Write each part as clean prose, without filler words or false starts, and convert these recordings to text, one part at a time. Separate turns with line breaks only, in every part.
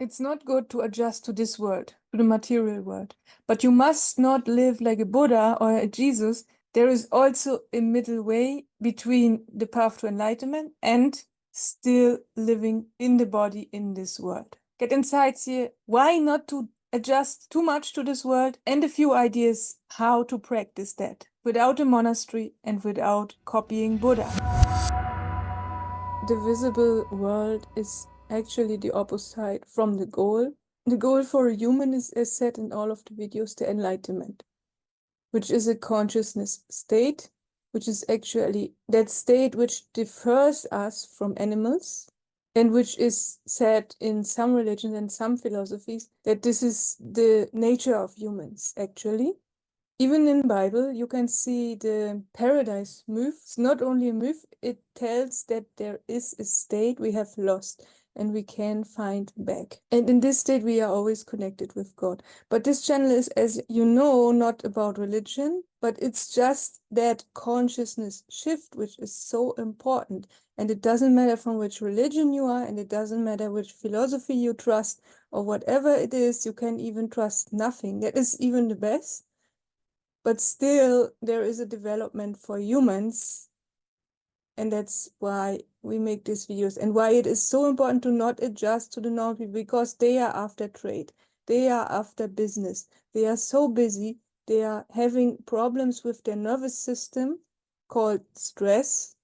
It's not good to adjust to this world, to the material world, but you must not live like a Buddha or a Jesus. There is also a middle way between the path to enlightenment and still living in the body in this world. Get insights here. Why not to adjust too much to this world, and a few ideas how to practice that without a monastery and without copying Buddha. The visible world is actually the opposite from the goal. The goal for a human is, as said in all of the videos, the enlightenment, which is a consciousness state, which is actually that state which differs us from animals, and which is said in some religions and some philosophies that this is the nature of humans, actually. Even in Bible, you can see the paradise myth. It's not only a myth, it tells that there is a state we have lost and we can find back. And in this state, we are always connected with God. But this channel is, as you know, not about religion, but it's just that consciousness shift, which is so important. And it doesn't matter from which religion you are, and it doesn't matter which philosophy you trust, or whatever it is, you can even trust nothing. That is even the best. But still, there is a development for humans, and that's why we make these videos and why it is so important to not adjust to the normal people, because they are after trade, they are after business, they are so busy, they are having problems with their nervous system called stress,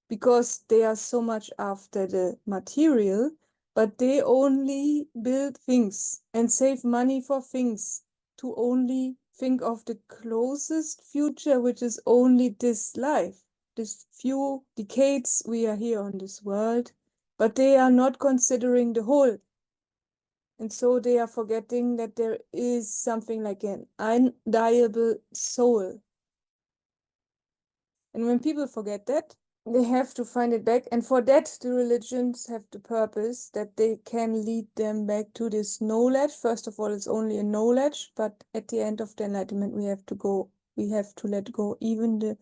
because they are so much after the material, but they only build things and save money for things to only think of the closest future, which is only this life, this few decades we are here on this world, but they are not considering the whole. And so they are forgetting that there is something like an undiable soul. And when people forget that, they have to find it back. And for that, the religions have the purpose that they can lead them back to this knowledge. First of all, it's only a knowledge, but at the end of the enlightenment, we have to let go even the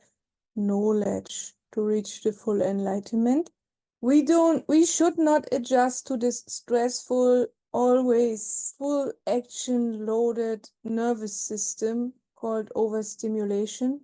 knowledge to reach the full enlightenment. We should not adjust to this stressful, always full action loaded nervous system called overstimulation.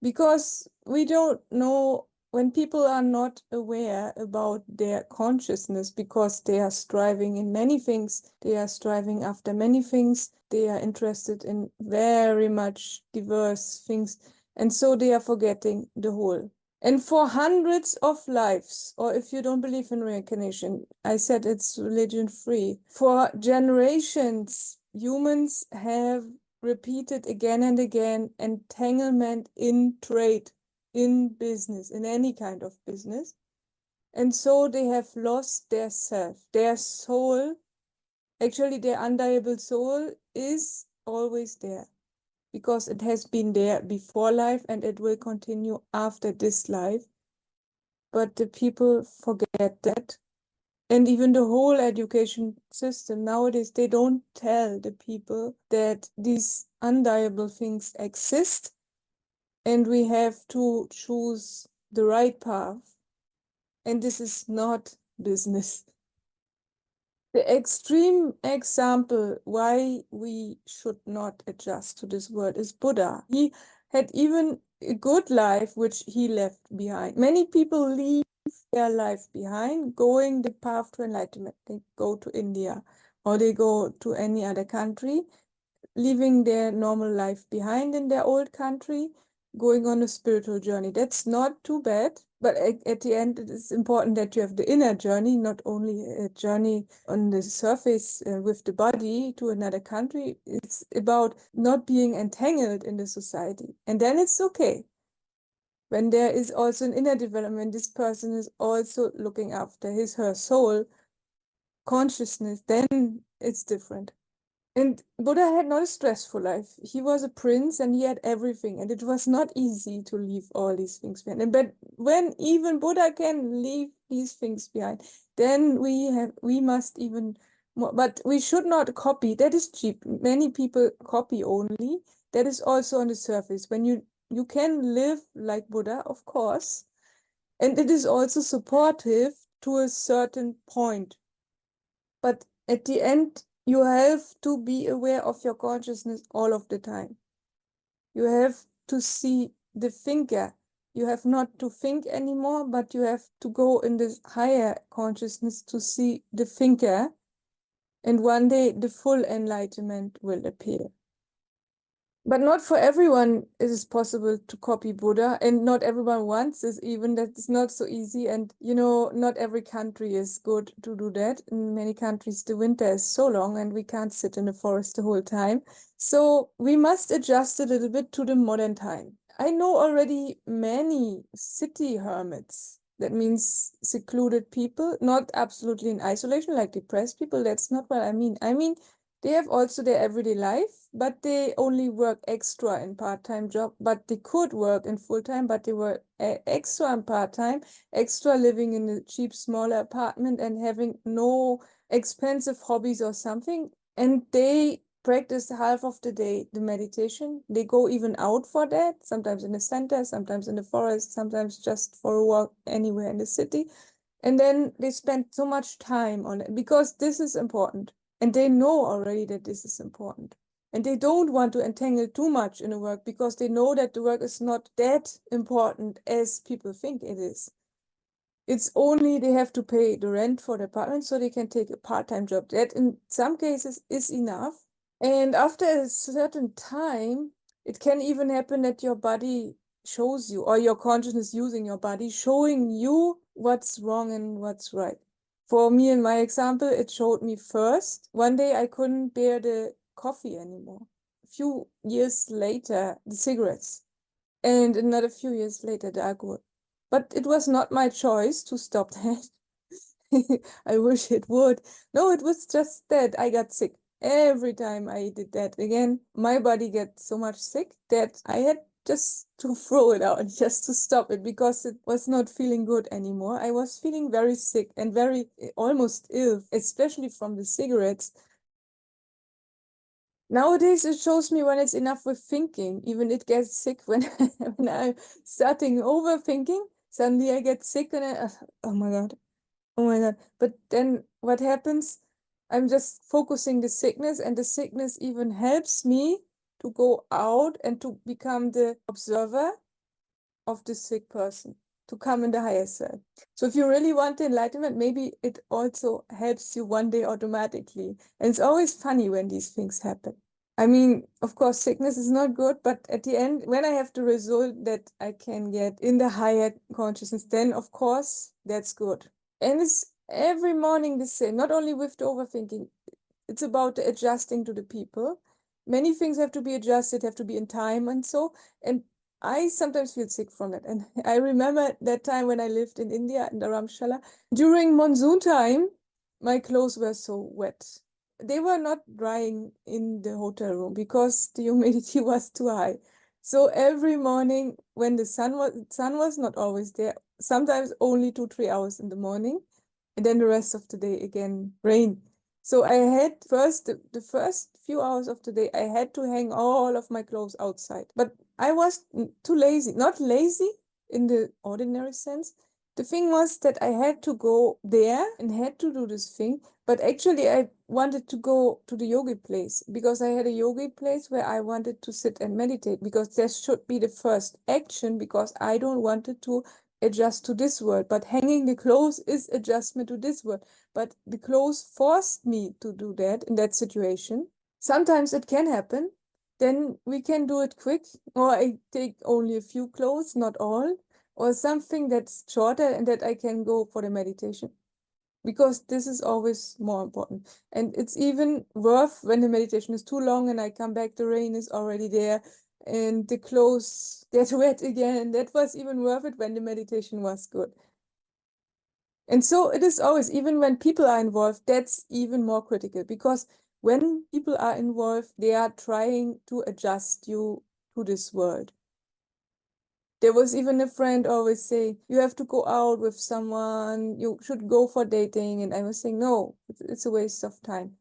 Because we don't know, when people are not aware about their consciousness, because they are striving in many things, they are striving after many things, they are interested in very much diverse things, and so they are forgetting the whole. And for hundreds of lives, or if you don't believe in reincarnation, I said it's religion free, for generations, humans have repeated again and again entanglement in trade, in business, in any kind of business. And so they have lost their self, their soul. Actually, their undeniable soul is always there, because it has been there before life and it will continue after this life. But the people forget that. And even the whole education system nowadays, they don't tell the people that these undeniable things exist and we have to choose the right path. And this is not business. The extreme example why we should not adjust to this world is Buddha. He had even a good life which he left behind. Many people leave their life behind, going the path to enlightenment. They go to India or they go to any other country, leaving their normal life behind in their old country, going on a spiritual journey. That's not too bad, but at the end, it is important that you have the inner journey, not only a journey on the surface with the body to another country. It's about not being entangled in the society. And then it's okay. When there is also an inner development, this person is also looking after his, her soul, consciousness, then it's different. And Buddha had not a stressful life. He was a prince and he had everything. And it was not easy to leave all these things behind. But when even Buddha can leave these things behind, then we must even more. But we should not copy. That is cheap. Many people copy only. That is also on the surface. When you can live like Buddha, of course. And it is also supportive to a certain point. But at the end, you have to be aware of your consciousness all of the time. You have to see the thinker. You have not to think anymore, but you have to go in this higher consciousness to see the thinker. And one day the full enlightenment will appear. But not for everyone it is possible to copy Buddha, and not everyone wants this even. That's not so easy. And not every country is good to do that. In many countries, the winter is so long and we can't sit in the forest the whole time. So we must adjust a little bit to the modern time. I know already many city hermits. That means secluded people, not absolutely in isolation like depressed people. That's not what I mean. I mean, they have also their everyday life, but they only work extra in part-time job, but they could work in full-time, but they were extra in part-time, extra living in a cheap, smaller apartment and having no expensive hobbies or something. And they practice half of the day the meditation. They go even out for that, sometimes in the center, sometimes in the forest, sometimes just for a walk anywhere in the city. And then they spend so much time on it because this is important. And they know already that this is important. And they don't want to entangle too much in the work because they know that the work is not that important as people think it is. It's only they have to pay the rent for the apartment so they can take a part-time job. That in some cases is enough. And after a certain time, it can even happen that your body shows you, or your consciousness using your body, showing you what's wrong and what's right. For me, in my example, it showed me first. One day I couldn't bear the coffee anymore. A few years later, the cigarettes. And another few years later, the alcohol. But it was not my choice to stop that. I wish it would. No, it was just that I got sick. Every time I did that again, my body gets so much sick that I had just to throw it out, just to stop it, because it was not feeling good anymore. I was feeling very sick and very almost ill, especially from the cigarettes. Nowadays, it shows me when it's enough with thinking. Even it gets sick when, when I'm starting overthinking. Suddenly I get sick and oh my God. Oh my God. But then what happens? I'm just focusing the sickness, and the sickness even helps me to go out and to become the observer of the sick person, to come in the higher self. So if you really want the enlightenment, maybe it also helps you one day automatically. And it's always funny when these things happen. I mean, of course, sickness is not good, but at the end, when I have the result that I can get in the higher consciousness, then of course, that's good. And it's every morning the same, not only with the overthinking, it's about adjusting to the people. Many things have to be adjusted, have to be in time and so. And I sometimes feel sick from it. And I remember that time when I lived in India, in Dharamshala, during monsoon time, my clothes were so wet. They were not drying in the hotel room because the humidity was too high. So every morning when the sun was not always there, sometimes only 2-3 hours in the morning, and then the rest of the day again rain. So I had the first few hours of the day, I had to hang all of my clothes outside. But I was too lazy, not lazy in the ordinary sense. The thing was that I had to go there and had to do this thing. But actually, I wanted to go to the yogi place because I had a yogi place where I wanted to sit and meditate, because that should be the first action, because I don't want to adjust to this world. But hanging the clothes is adjustment to this world. But the clothes forced me to do that in that situation. Sometimes it can happen. Then we can do it quick, or I take only a few clothes, not all, or something that's shorter and that I can go for the meditation. Because this is always more important. And it's even worth when the meditation is too long and I come back, the rain is already there and the clothes get wet again. That was even worth it when the meditation was good. And so it is always, even when people are involved, that's even more critical, because when people are involved, they are trying to adjust you to this world. There was even a friend always say, you have to go out with someone, you should go for dating. And I was saying, no, it's a waste of time.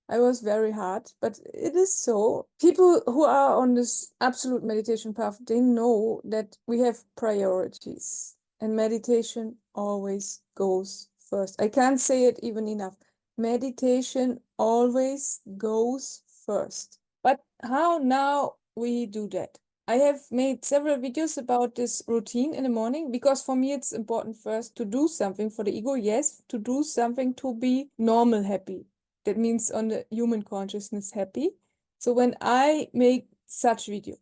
I was very hard, but it is so. People who are on this absolute meditation path, they know that we have priorities, and meditation always goes first. I can't say it even enough. Meditation always goes first. But how now we do that? I have made several videos about this routine in the morning because for me it's important first to do something for the ego, yes, to do something to be normal happy. That means on the human consciousness happy. So when I make such video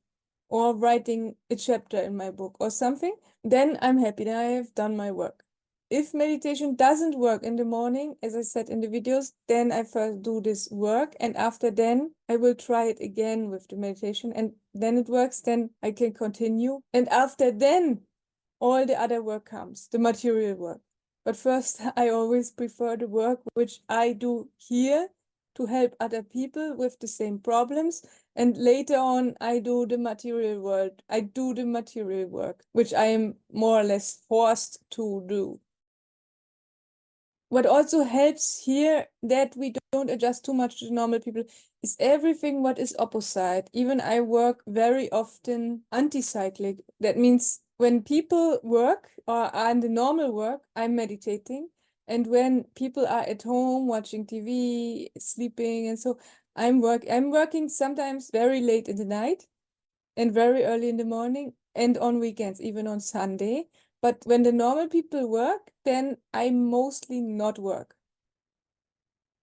or writing a chapter in my book or something, then I'm happy, then I have done my work. If meditation doesn't work in the morning, as I said in the videos, then I first do this work, and after then I will try it again with the meditation, and then it works, then I can continue. And after then, all the other work comes, the material work. But first, I always prefer the work which I do here to help other people with the same problems. And later on, I do the material work. I do the material work, which I am more or less forced to do. What also helps here that we don't adjust too much to normal people is everything what is opposite. Even I work very often anti-cyclic. That means when people work or are in the normal work, I'm meditating. And when people are at home watching TV, sleeping, and so I'm working sometimes very late in the night and very early in the morning and on weekends, even on Sunday. But when the normal people work, then I mostly not work.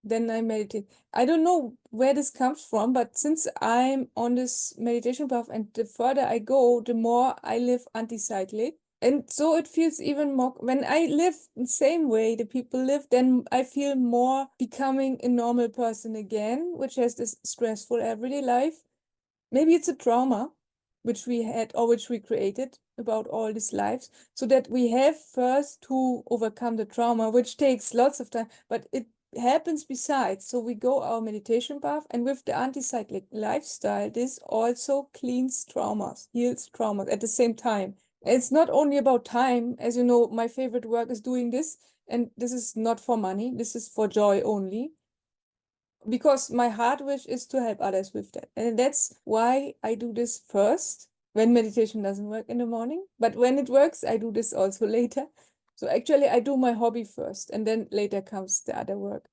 Then I meditate. I don't know where this comes from, but since I'm on this meditation path and the further I go, the more I live anti-cyclic. And so it feels even more, when I live the same way the people live, then I feel more becoming a normal person again, which has this stressful everyday life. Maybe it's a trauma which we had or which we created about all these lives, so that we have first to overcome the trauma, which takes lots of time, but it happens besides. So we go our meditation path, and with the anti-cyclic lifestyle, this also cleans traumas, heals traumas at the same time. It's not only about time. As you know, my favorite work is doing this, and this is not for money. This is for joy only, because my heart wish is to help others with that. And that's why I do this first when meditation doesn't work in the morning. But when it works, I do this also later. So actually, I do my hobby first, and then later comes the other work.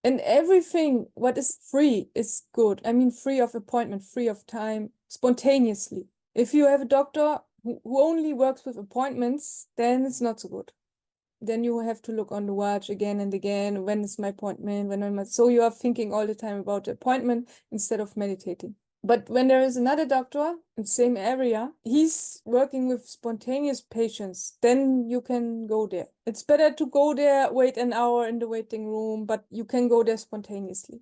And everything what is free is good. I mean, free of appointment, free of time, spontaneously. If you have a doctor who only works with appointments, then it's not so good. Then you have to look on the watch again and again. When is my appointment? When am I? So you are thinking all the time about the appointment instead of meditating. But when there is another doctor in the same area, he's working with spontaneous patients, then you can go there. It's better to go there, wait an hour in the waiting room, but you can go there spontaneously.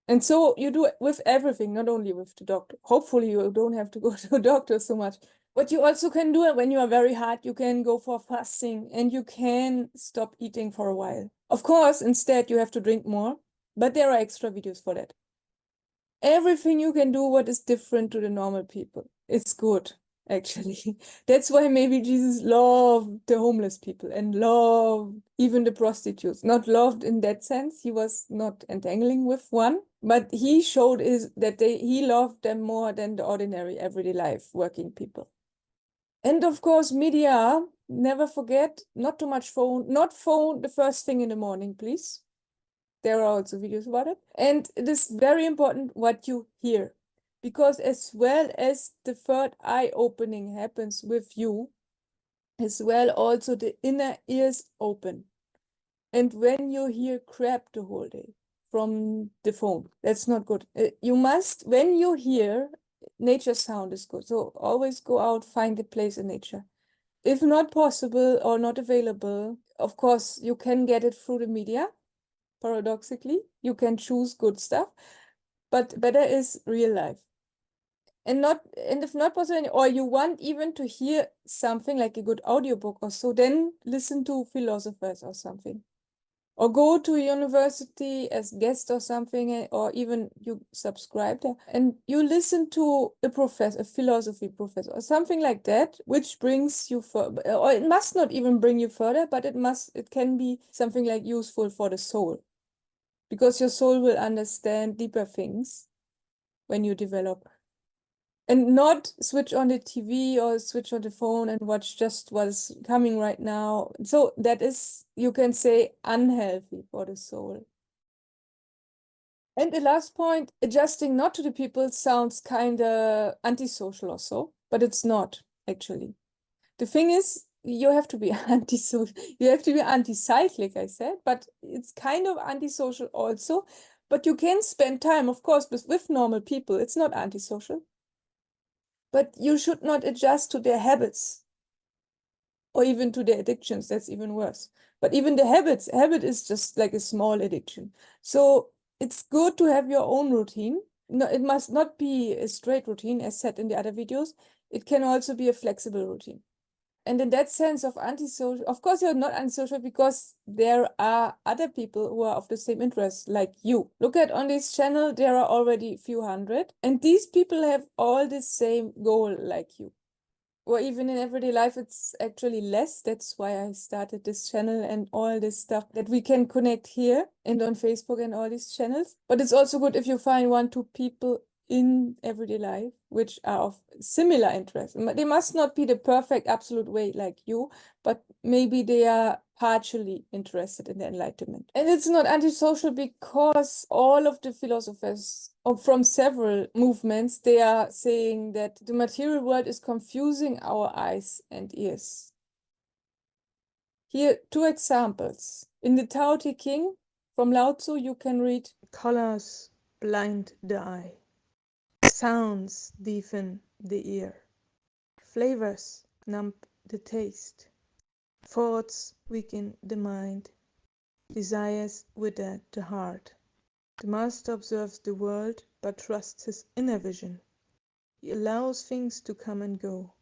And so you do it with everything, not only with the doctor. Hopefully you don't have to go to a doctor so much. What you also can do when you are very hard, you can go for fasting and you can stop eating for a while. Of course, instead you have to drink more, but there are extra videos for that. Everything you can do what is different to the normal people. It's good, actually. That's why maybe Jesus loved the homeless people and loved even the prostitutes. Not loved in that sense. He was not entangling with one, but he showed that he loved them more than the ordinary everyday life working people. And of course, media, never forget, not too much phone, not phone the first thing in the morning, please. There are also videos about it. And it is very important what you hear, because as well as the third eye opening happens with you, as well also the inner ears open. And when you hear crap the whole day from the phone, that's not good. You must, when you hear nature sound is good. So always go out, find a place in nature. If not possible or not available, of course, you can get it through the media. Paradoxically, you can choose good stuff, but better is real life. And if not possible, or you want even to hear something like a good audiobook or so, then listen to philosophers or something. Or go to university as guest or something, or even you subscribe there and you listen to a professor, a philosophy professor, or something like that, which brings you further. Or it must not even bring you further, but it can be something like useful for the soul, because your soul will understand deeper things when you develop. And not switch on the TV or switch on the phone and watch just what's coming right now. So that is, you can say, unhealthy for the soul. And the last point, adjusting not to the people sounds kind of antisocial or so, but it's not actually. The thing is, you have to be antisocial, you have to be anti-cyclic, I said, but it's kind of antisocial also. But you can spend time, of course, with normal people. It's not antisocial. But you should not adjust to their habits or even to their addictions. That's even worse. But even the habit is just like a small addiction. So it's good to have your own routine. No, it must not be a straight routine, as said in the other videos. It can also be a flexible routine. And in that sense of antisocial, of course, you're not antisocial because there are other people who are of the same interest like you. Look at on this channel, there are already a few hundred, and these people have all the same goal like you. Or even in everyday life, it's actually less. That's why I started this channel and all this stuff that we can connect here and on Facebook and all these channels. But it's also good if you find one, two people in everyday life which are of similar interest. They must not be the perfect absolute way like you, but maybe they are partially interested in the Enlightenment. And it's not antisocial because all of the philosophers from several movements, they are saying that the material world is confusing our eyes and ears. Here, two examples. In the Tao Te Ching from Lao Tzu, you can read,
colors blind the eye, sounds deafen the ear, flavors numb the taste, thoughts weaken the mind, desires wither the heart. The master observes the world, but trusts his inner vision. He allows things to come and go.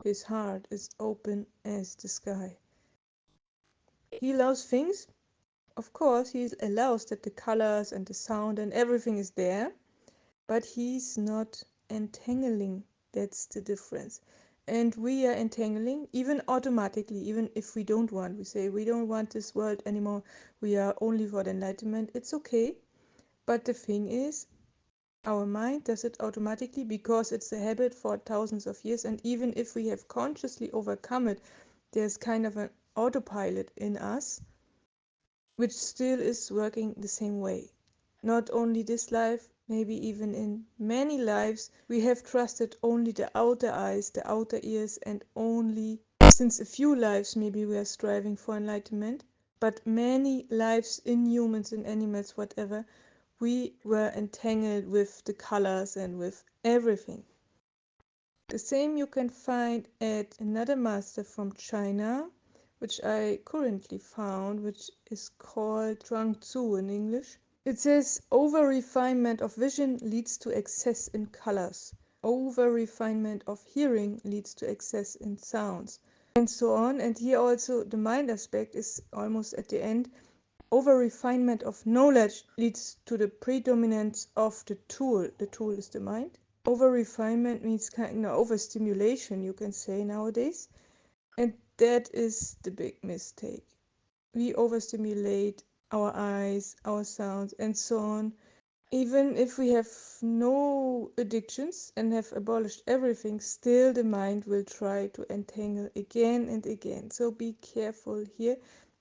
His heart is open as the sky. He allows things, of course, he allows that the colors and the sound and everything is there, but he's not entangling. That's the difference. And we are entangling, even automatically, even if we don't want. We say we don't want this world anymore. We are only for the enlightenment. It's okay. But the thing is, our mind does it automatically because it's a habit for thousands of years. And even if we have consciously overcome it, there's kind of an autopilot in us, which still is working the same way. Not only this life, maybe even in many lives, we have trusted only the outer eyes, the outer ears, and only since a few lives maybe we are striving for enlightenment, but many lives in humans, in animals, whatever, we were entangled with the colors and with everything. The same you can find at another master from China, which I currently found, which is called Zhuang Tzu in English. It says, over-refinement of vision leads to excess in colors. Over-refinement of hearing leads to excess in sounds. And so on. And here also the mind aspect is almost at the end. Over-refinement of knowledge leads to the predominance of the tool. The tool is the mind. Over-refinement means kind of overstimulation, you can say nowadays. And that is the big mistake. We overstimulate our eyes, our sounds, and so on. Even if we have no addictions and have abolished everything, still the mind will try to entangle again and again. So be careful here.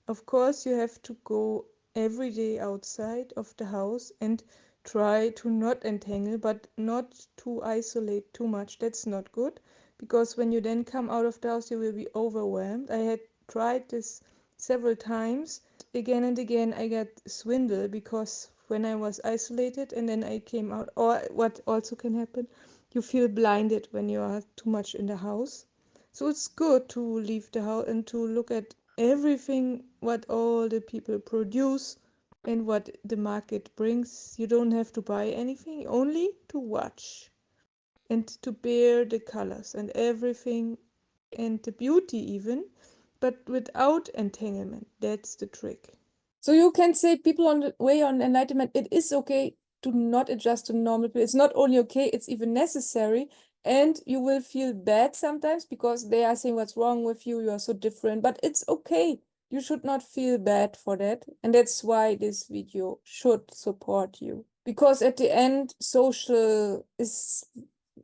Of course, you have to go every day outside of the house and try to not entangle, but not to isolate too much. That's not good, because when you then come out of the house, you will be overwhelmed. I had tried this several times. Again and again I got swindle because when I was isolated and then I came out, or what also can happen, you feel blinded when you are too much in the house. So it's good to leave the house and to look at everything what all the people produce and what the market brings. You don't have to buy anything, only to watch and to bear the colors and everything and the beauty even, but without entanglement. That's the trick.
so you can say people on the way on Enlightenment, it is okay to not adjust to normal people. It's not only okay, it's even necessary. And you will feel bad sometimes because they are saying what's wrong with you, you are so different, but it's okay. You should not feel bad for that. And that's why this video should support you. Because at the end, social is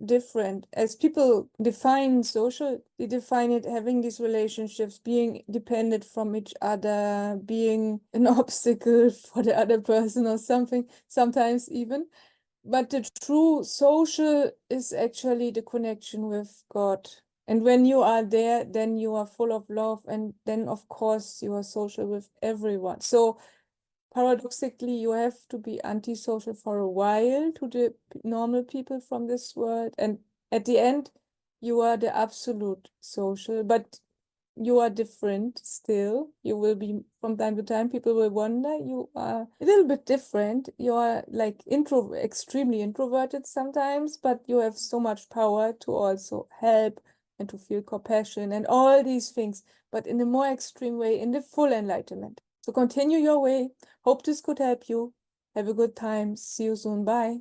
different. As people define social, they define it having these relationships, being dependent from each other, being an obstacle for the other person or something, sometimes even. But the true social is actually the connection with God. And when you are there, then you are full of love. And then, of course, you are social with everyone. So paradoxically, you have to be antisocial for a while to the normal people from this world. And at the end, you are the absolute social, but you are different still. You will be, from time to time, people will wonder you are a little bit different. You are like extremely introverted sometimes, but you have so much power to also help and to feel compassion and all these things, but in a more extreme way, in the full enlightenment. So continue your way. Hope this could help you. Have a good time. See you soon. Bye.